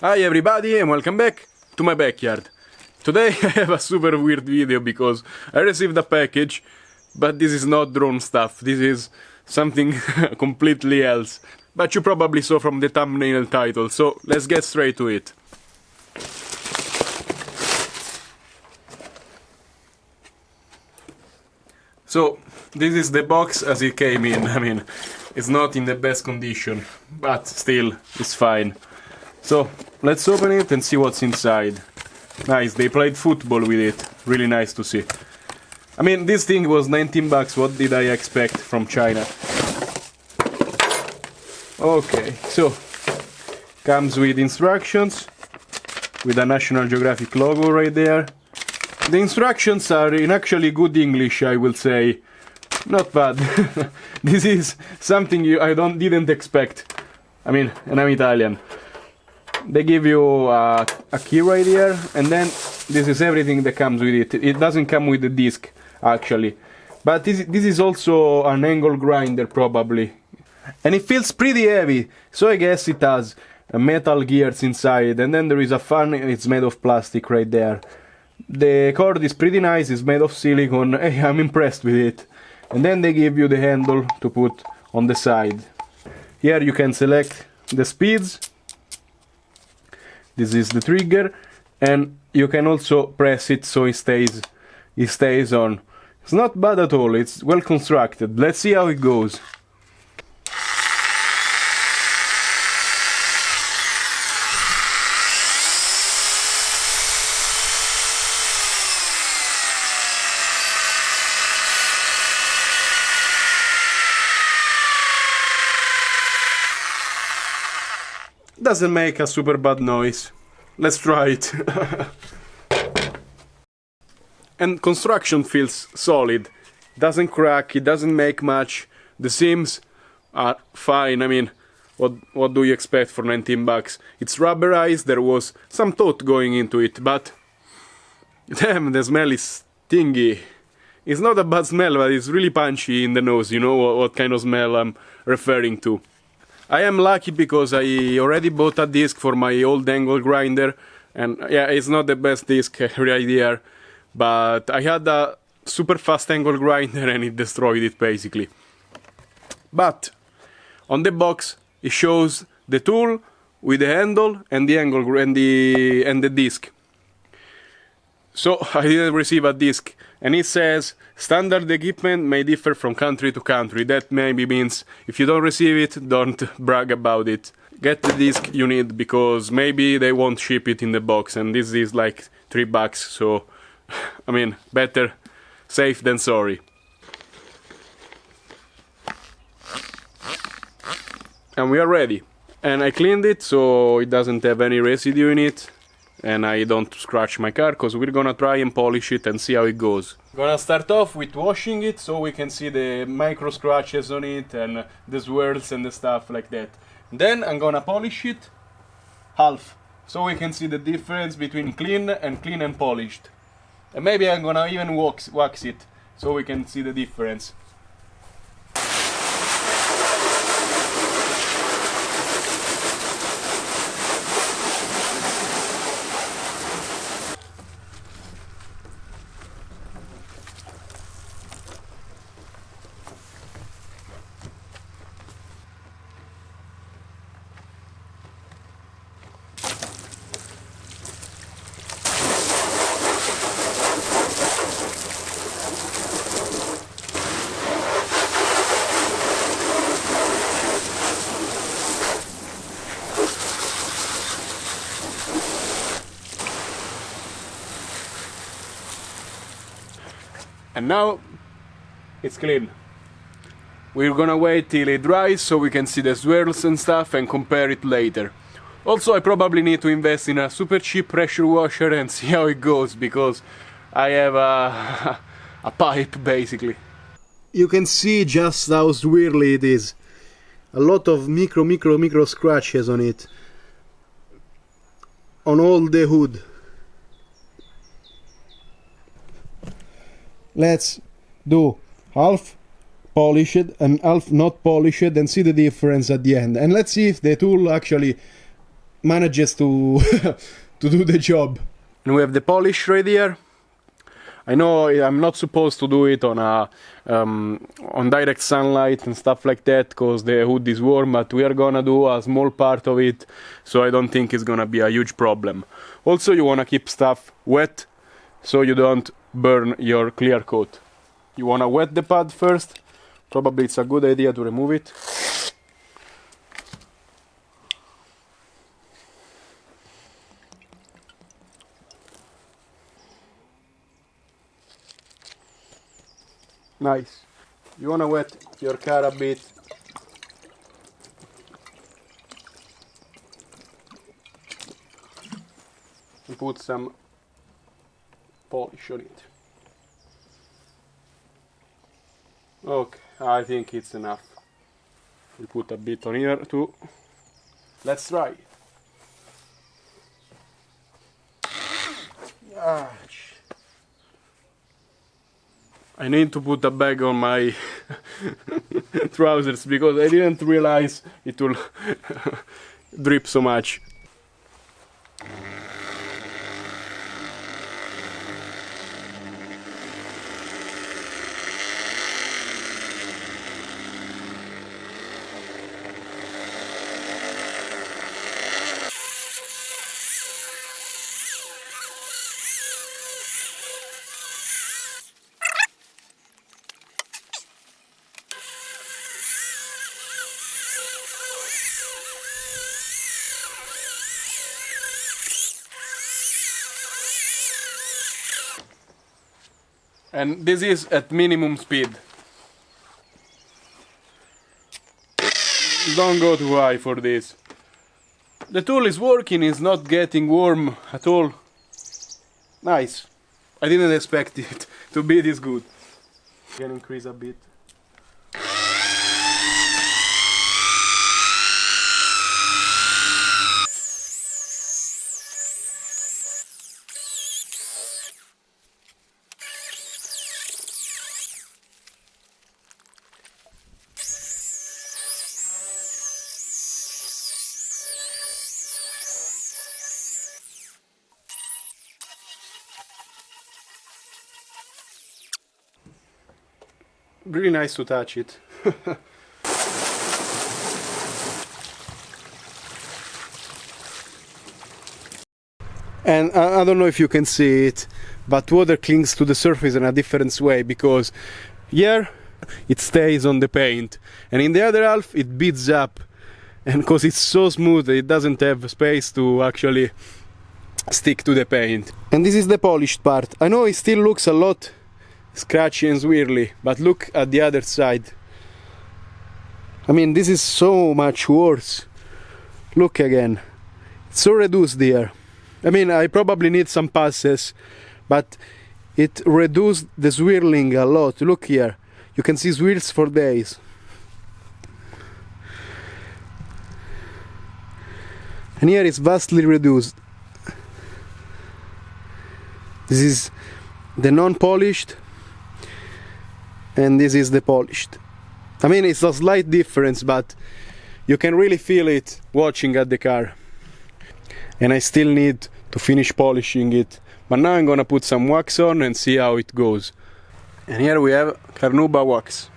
Hi everybody and welcome back to my backyard. Today I have a super weird video because I received a package, but this is not drone stuff, this is something completely else. But you probably saw from the thumbnail title, so let's get straight to it. So, this is the box as it came in. I mean, it's not in the best condition, but still, it's fine. So, let's open it and see what's inside. Nice, they played football with it. Really nice to see. I mean, this thing was 19 bucks, what did I expect from China? Okay, so, comes with instructions, with a National Geographic logo right there. The instructions are in actually good English, I will say. Not bad. This is something I didn't expect. I mean, and I'm Italian. They give you a key right here, and then this is everything that comes with it. It doesn't come with the disc, actually. But this is also an angle grinder, probably. And it feels pretty heavy, so I guess it has metal gears inside, and then there is a fan, it's made of plastic right there. The cord is pretty nice, it's made of silicone. Hey, I'm impressed with it. And then they give you the handle to put on the side. Here you can select the speeds. This is the trigger, and you can also press it so it stays on. It's not bad at all, it's well constructed. Let's see how it goes. Doesn't make a super bad noise. Let's try it. And construction feels solid. Doesn't crack, it doesn't make much. The seams are fine. I mean, what do you expect for 19 bucks? It's rubberized, there was some thought going into it, but damn, the smell is stingy. It's not a bad smell, but it's really punchy in the nose. You know what kind of smell I'm referring to. I am lucky because I already bought a disc for my old angle grinder, and yeah, it's not the best disc right here, but I had a super fast angle grinder and it destroyed it basically. But on the box it shows the tool with the handle and the angle and the disc. So I didn't receive a disc, and it says standard equipment may differ from country to country. That maybe means if you don't receive it, don't brag about it. Get the disc you need, because maybe they won't ship it in the box, and this is like $3, so I mean, better safe than sorry. And we are ready. And I cleaned it so it doesn't have any residue in it, and I don't scratch my car, because we're gonna try and polish it and see how it goes. Gonna start off with washing it so we can see the micro scratches on it and the swirls and the stuff like that. Then I'm gonna polish it half so we can see the difference between clean and polished. And maybe I'm gonna even wax it so we can see the difference. And now it's clean. We're gonna wait till it dries so we can see the swirls and stuff and compare it later. Also, I probably need to invest in a super cheap pressure washer and see how it goes, because I have a pipe basically. You can see just how swirly it is. A lot of micro scratches on it. On all the hood. Let's do half polished and half not polished and see the difference at the end. And let's see if the tool actually manages to to do the job. And we have the polish right here. I know I'm not supposed to do it on on direct sunlight and stuff like that because the hood is warm, but we are gonna do a small part of it, so I don't think it's gonna be a huge problem. Also, you wanna keep stuff wet so you don't burn your clear coat. You wanna wet the pad first. Probably it's a good idea to remove it. Nice. You wanna wet your car a bit. And put some polish on it. Okay, I think it's enough. We put a bit on here too. Let's try it. I need to put a bag on my trousers because I didn't realize it will drip so much. And this is at minimum speed. Don't go too high for this. The tool is working, it's not getting warm at all. Nice. I didn't expect it to be this good. Can increase a bit. Really nice to touch it. And I don't know if you can see it, but water clings to the surface in a different way, because here it stays on the paint and in the other half it beats up, and because it's so smooth it doesn't have space to actually stick to the paint. And this is the polished part. I know it still looks a lot scratchy and swirly, but look at the other side. I mean, this is so much worse. Look again, it's so reduced here. I mean, I probably need some passes, but it reduced the swirling a lot. Look here, you can see swirls for days. And here it's vastly reduced. This is the non-polished, and this is the polished. I mean, it's a slight difference, but you can really feel it watching at the car. And I still need to finish polishing it, but now I'm gonna put some wax on and see how it goes. And here we have Carnauba wax.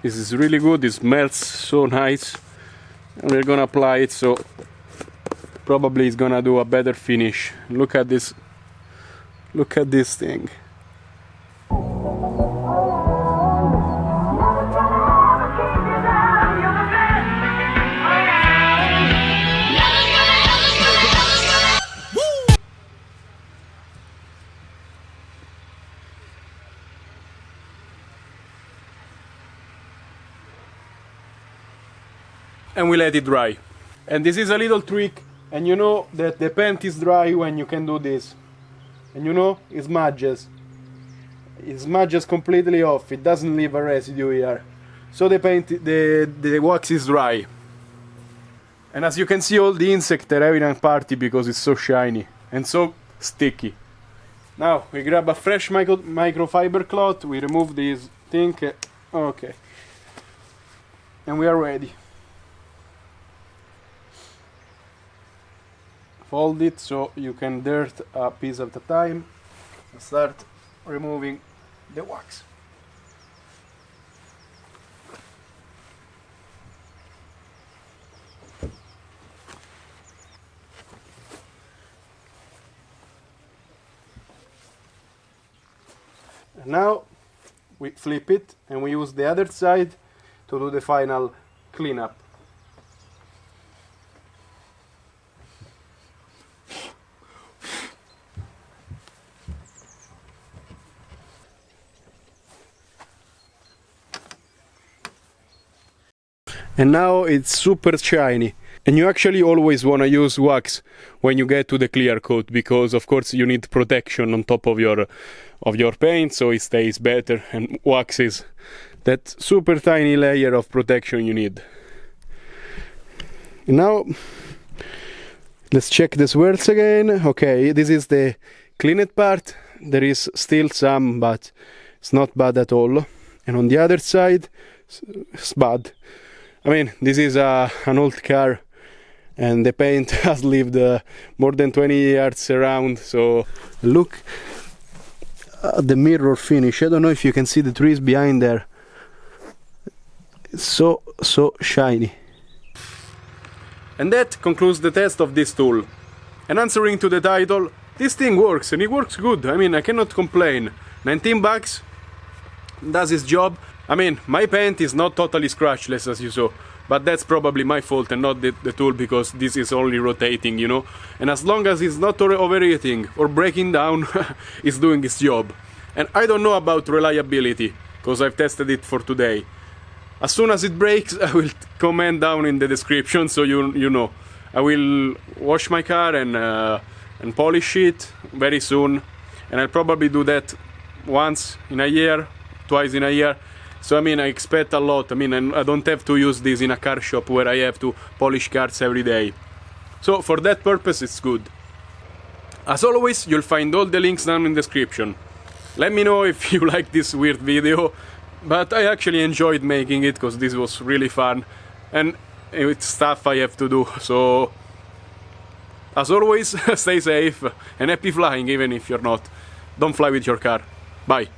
This is really good, it smells so nice, and we're gonna apply it, so probably it's gonna do a better finish. Look at this, look at this thing. And we let it dry. And this is a little trick, and you know that the paint is dry when you can do this. And you know, it smudges. It smudges completely off, it doesn't leave a residue here. So the paint, the wax is dry. And as you can see, all the insects are having a party because it's so shiny and so sticky. Now we grab a fresh microfiber cloth, we remove this thing, okay. And we are ready. fold it so you can dirt a piece at a time and start removing the wax. And now we flip it and we use the other side to do the final cleanup. And now it's super shiny. And you actually always want to use wax when you get to the clear coat, because of course you need protection on top of your paint so it stays better, and wax is that super tiny layer of protection you need. And now let's check the swirls again. Okay, this is the cleaned part. There is still some, but it's not bad at all. And on the other side it's bad. I mean, this is an old car and the paint has lived more than 20 years around, so look at the mirror finish. I don't know if you can see the trees behind there. It's so shiny. And that concludes the test of this tool. And answering to the title, this thing works, and it works good. I mean, I cannot complain. 19 bucks, does its job. I mean, my paint is not totally scratchless as you saw, but that's probably my fault and not the tool, because this is only rotating, you know. And as long as it's not overheating or breaking down, it's doing its job. And I don't know about reliability, because I've tested it for today. As soon as it breaks, I will comment down in the description so you know. I will wash my car and polish it very soon, and I'll probably do that once in a year, twice in a year. So I mean, I expect a lot. I mean, I don't have to use this in a car shop where I have to polish cars every day. So for that purpose it's good. As always, you'll find all the links down in the description. Let me know if you like this weird video, but I actually enjoyed making it because this was really fun and it's stuff I have to do. So as always, stay safe and happy flying, even if you're not. Don't fly with your car. Bye.